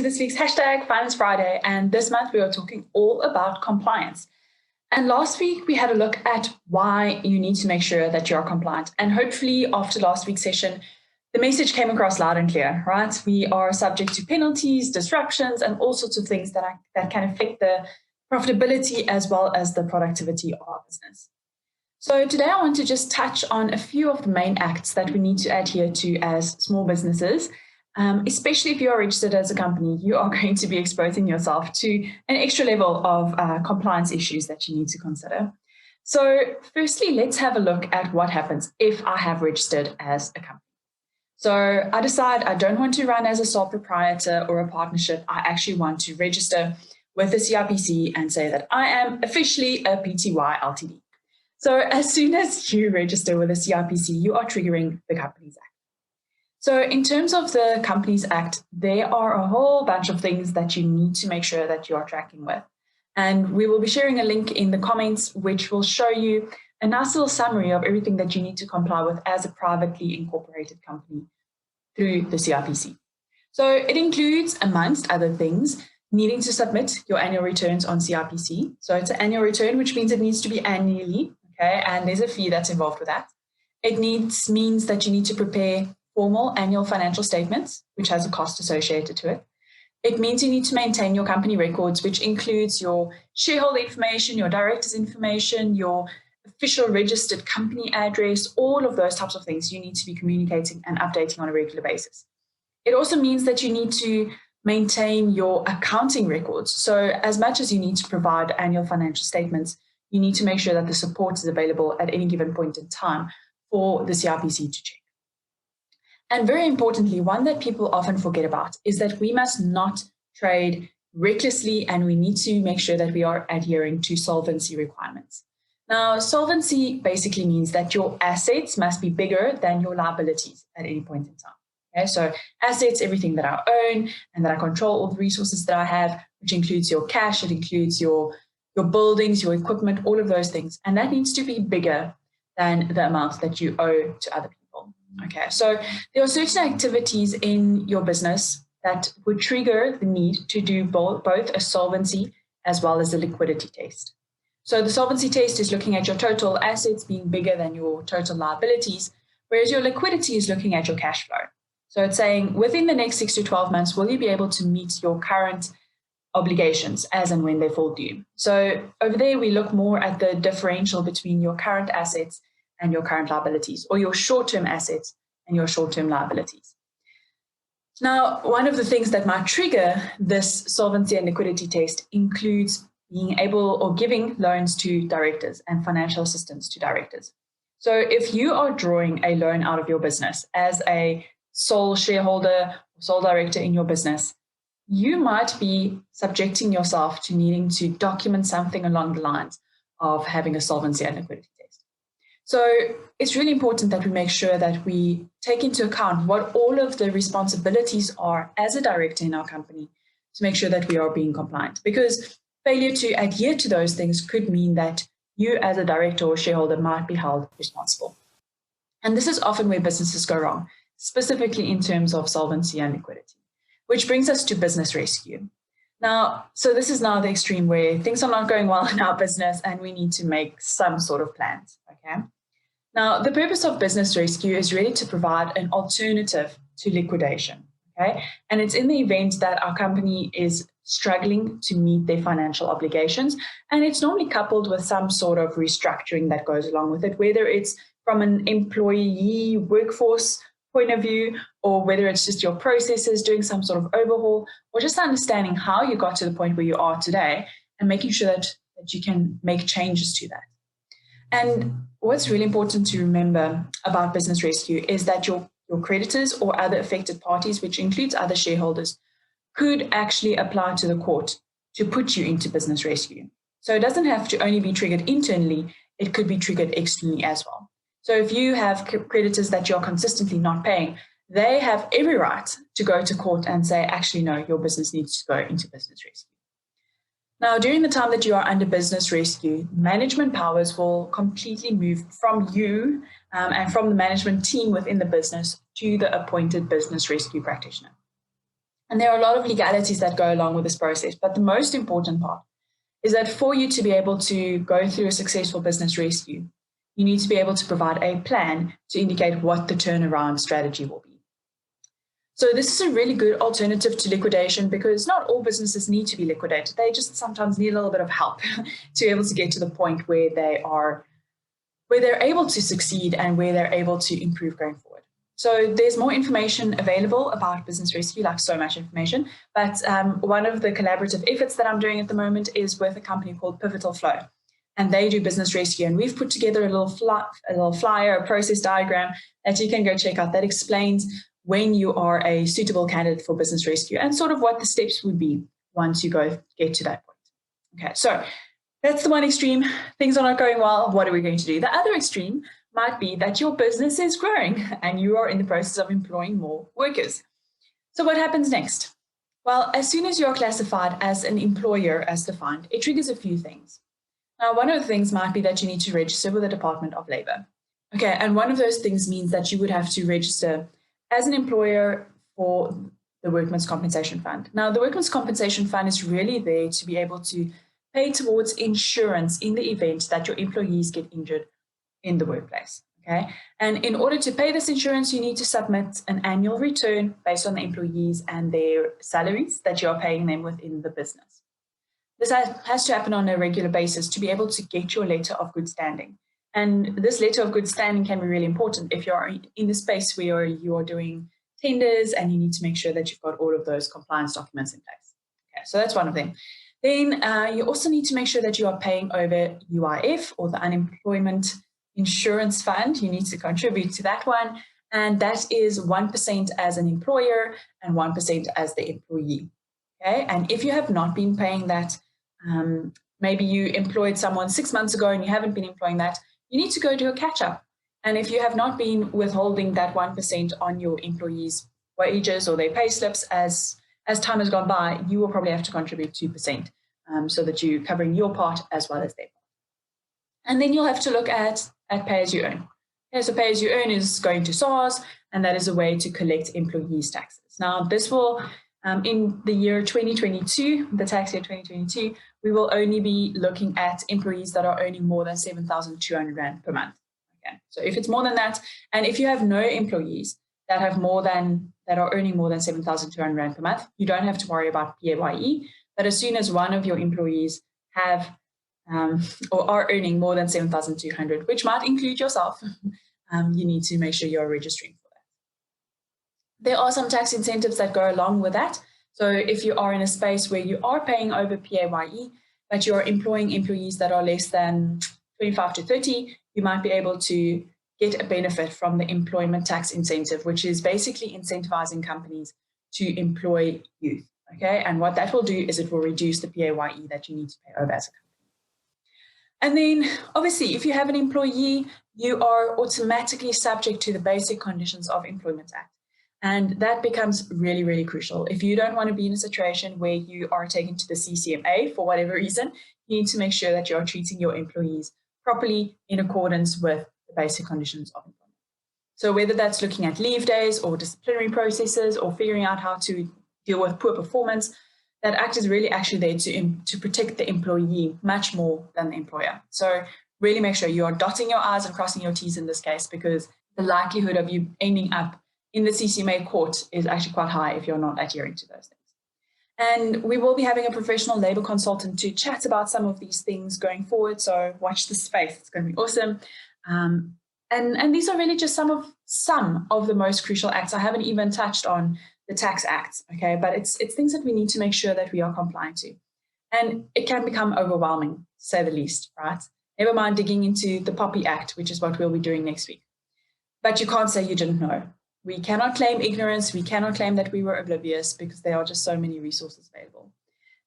this week's hashtag Finance Friday, and this month we are talking all about compliance. And last week we had a look at why you need to make sure that you're compliant. And hopefully after last week's session, the message came across loud and clear, right? We are subject to penalties, disruptions, and all sorts of things that can affect the profitability as well as the productivity of our business. So today I want to just touch on a few of the main acts that we need to adhere to as small businesses. Especially if you are registered as a company, you are going to be exposing yourself to an extra level of compliance issues that you need to consider. So firstly, let's have a look at what happens if I have registered as a company. So I decide I don't want to run as a sole proprietor or a partnership. I actually want to register with the CIPC and say that I am officially a PTY Ltd. So as soon as you register with the CIPC, you are triggering the Companies Act. So in terms of the Companies Act, there are a whole bunch of things that you need to make sure that you are tracking with. And we will be sharing a link in the comments, which will show you a nice little summary of everything that you need to comply with as a privately incorporated company through the CIPC. So it includes, amongst other things, needing to submit your annual returns on CIPC. So it's an annual return, which means it needs to be annually, okay? And there's a fee that's involved with that. It means that you need to prepare formal annual financial statements, which has a cost associated to it. It means you need to maintain your company records, which includes your shareholder information, your directors' information, your official registered company address, all of those types of things you need to be communicating and updating on a regular basis. It also means that you need to maintain your accounting records. So as much as you need to provide annual financial statements, you need to make sure that the support is available at any given point in time for the CIPC to check. And very importantly, one that people often forget about is that we must not trade recklessly, and we need to make sure that we are adhering to solvency requirements. Now, solvency basically means that your assets must be bigger than your liabilities at any point in time. Okay, so assets, everything that I own and that I control, all the resources that I have, which includes your cash, it includes your buildings, your equipment, all of those things. And that needs to be bigger than the amount that you owe to other people. Okay, so there are certain activities in your business that would trigger the need to do both a solvency as well as a liquidity test. So the solvency test is looking at your total assets being bigger than your total liabilities, whereas your liquidity is looking at your cash flow. So it's saying within the next 6 to 12 months, will you be able to meet your current obligations as and when they fall due? So over there, we look more at the differential between your current assets and your current liabilities, or your short-term assets and your short-term liabilities. Now, one of the things that might trigger this solvency and liquidity test includes being able or giving loans to directors and financial assistance to directors. So if you are drawing a loan out of your business as a sole shareholder or sole director in your business, you might be subjecting yourself to needing to document something along the lines of having a solvency and liquidity test. So it's really important that we make sure that we take into account what all of the responsibilities are as a director in our company to make sure that we are being compliant, because failure to adhere to those things could mean that you as a director or shareholder might be held responsible. And this is often where businesses go wrong, specifically in terms of solvency and liquidity, which brings us to business rescue. Now, so this is now the extreme where things are not going well in our business and we need to make some sort of plans, okay? Now, the purpose of business rescue is really to provide an alternative to liquidation, okay? And it's in the event that our company is struggling to meet their financial obligations, and it's normally coupled with some sort of restructuring that goes along with it, whether it's from an employee workforce point of view, or whether it's just your processes doing some sort of overhaul, or just understanding how you got to the point where you are today and making sure that you can make changes to that. And what's really important to remember about business rescue is that your creditors or other affected parties, which includes other shareholders, could actually apply to the court to put you into business rescue. So it doesn't have to only be triggered internally, it could be triggered externally as well. So if you have creditors that you're consistently not paying, they have every right to go to court and say, actually, no, your business needs to go into business rescue. Now, during the time that you are under business rescue, management powers will completely move from you and from the management team within the business to the appointed business rescue practitioner. And there are a lot of legalities that go along with this process. But the most important part is that for you to be able to go through a successful business rescue, you need to be able to provide a plan to indicate what the turnaround strategy will be. So this is a really good alternative to liquidation because not all businesses need to be liquidated. They just sometimes need a little bit of help to be able to get to the point where they're able to succeed and where they're able to improve going forward. So there's more information available about business rescue, like so much information. But one of the collaborative efforts that I'm doing at the moment is with a company called Pivotal Flow. And they do business rescue. And we've put together a little flyer, a process diagram that you can go check out that explains when you are a suitable candidate for business rescue and sort of what the steps would be once you get to that point. Okay, so that's the one extreme. Things are not going well. What are we going to do? The other extreme might be that your business is growing and you are in the process of employing more workers. So what happens next? Well, as soon as you're classified as an employer as defined, it triggers a few things. Now, one of the things might be that you need to register with the Department of Labor. Okay, and one of those things means that you would have to register as an employer for the Workmen's Compensation Fund. Now, the Workmen's Compensation Fund is really there to be able to pay towards insurance in the event that your employees get injured in the workplace. Okay, and in order to pay this insurance, you need to submit an annual return based on the employees and their salaries that you are paying them within the business. This has to happen on a regular basis to be able to get your letter of good standing. And this letter of good standing can be really important if you're in the space where you are doing tenders and you need to make sure that you've got all of those compliance documents in place. Okay, so that's one of them. Then you also need to make sure that you are paying over UIF or the Unemployment Insurance Fund. You need to contribute to that one. And that is 1% as an employer and 1% as the employee. Okay, and if you have not been paying that, maybe you employed someone 6 months ago and you haven't been employing that, you need to go do a catch-up. And if you have not been withholding that 1% on your employees' wages or their pay slips as time has gone by, you will probably have to contribute 2% so that you're covering your part as well as their part. And then you'll have to look at pay-as-you-earn. Okay, so pay-as-you-earn is going to SARS, and that is a way to collect employees' taxes. Now, this will, in the year 2022, the tax year 2022, we will only be looking at employees that are earning more than 7,200 Rand per month. Okay, so if it's more than that, and if you have no employees that are earning more than 7,200 Rand per month, you don't have to worry about PAYE. But as soon as one of your employees have or are earning more than 7,200, which might include yourself, you need to make sure you're registering for that. There are some tax incentives that go along with that. So if you are in a space where you are paying over PAYE, but you're employing employees that are less than 25 to 30, you might be able to get a benefit from the employment tax incentive, which is basically incentivizing companies to employ youth. Okay, and what that will do is it will reduce the PAYE that you need to pay over as a company. And then obviously, if you have an employee, you are automatically subject to the basic conditions of Employment Act. And that becomes really, really crucial. If you don't want to be in a situation where you are taken to the CCMA for whatever reason, you need to make sure that you are treating your employees properly in accordance with the basic conditions of employment. So whether that's looking at leave days or disciplinary processes or figuring out how to deal with poor performance, that act is really actually there to protect the employee much more than the employer. So really make sure you are dotting your I's and crossing your T's in this case, because the likelihood of you ending up in the CCMA court is actually quite high if you're not adhering to those things. And we will be having a professional labor consultant to chat about some of these things going forward. So watch this space. It's going to be awesome. And these are really just some of the most crucial acts. I haven't even touched on the tax acts, okay? But it's things that we need to make sure that we are compliant to. And it can become overwhelming, to say the least, right? Never mind digging into the Poppy Act, which is what we'll be doing next week. But you can't say you didn't know. We cannot claim ignorance. We cannot claim that we were oblivious because there are just so many resources available.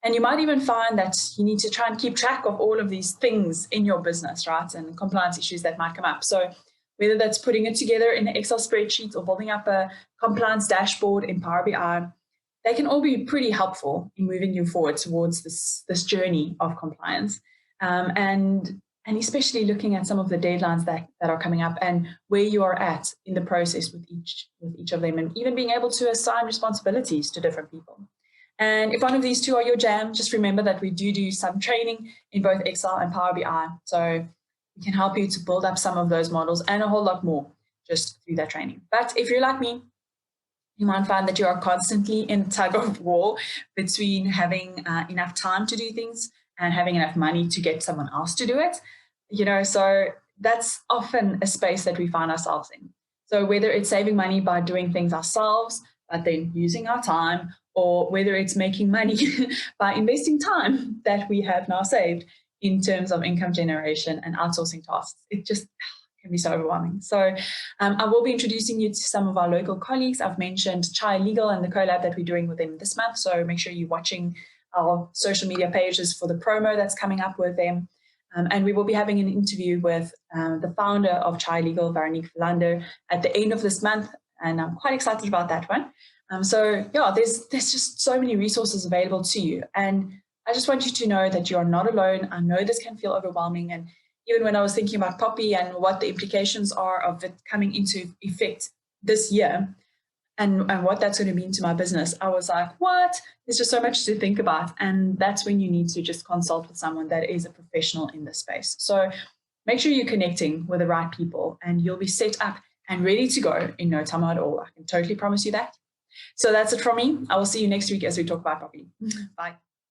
And you might even find that you need to try and keep track of all of these things in your business, right? And compliance issues that might come up. So whether that's putting it together in an Excel spreadsheet or building up a compliance dashboard in Power BI, they can all be pretty helpful in moving you forward towards this journey of compliance. And and especially looking at some of the deadlines that are coming up and where you are at in the process with each of them, and even being able to assign responsibilities to different people. And if one of these two are your jam, just remember that we do some training in both Excel and Power BI. So we can help you to build up some of those models and a whole lot more just through that training. But if you're like me, you might find that you are constantly in tug of war between having enough time to do things and having enough money to get someone else to do it. So that's often a space that we find ourselves in. So whether it's saving money by doing things ourselves, but then using our time, or whether it's making money by investing time that we have now saved in terms of income generation and outsourcing tasks, it just can be so overwhelming. So I will be introducing you to some of our local colleagues. I've mentioned Chai Legal and the collab that we're doing with them this month. So make sure you're watching our social media pages for the promo that's coming up with them. And we will be having an interview with the founder of Chai Legal, Veronique Verlander, at the end of this month. And I'm quite excited about that one. There's just so many resources available to you. And I just want you to know that you are not alone. I know this can feel overwhelming. And even when I was thinking about Poppy and what the implications are of it coming into effect this year and what that's going to mean to my business, I was like, what? There's just so much to think about. And that's when you need to just consult with someone that is a professional in this space. So make sure you're connecting with the right people and you'll be set up and ready to go in no time at all. I can totally promise you that. So that's it from me. I will see you next week as we talk about Poppy. Bye.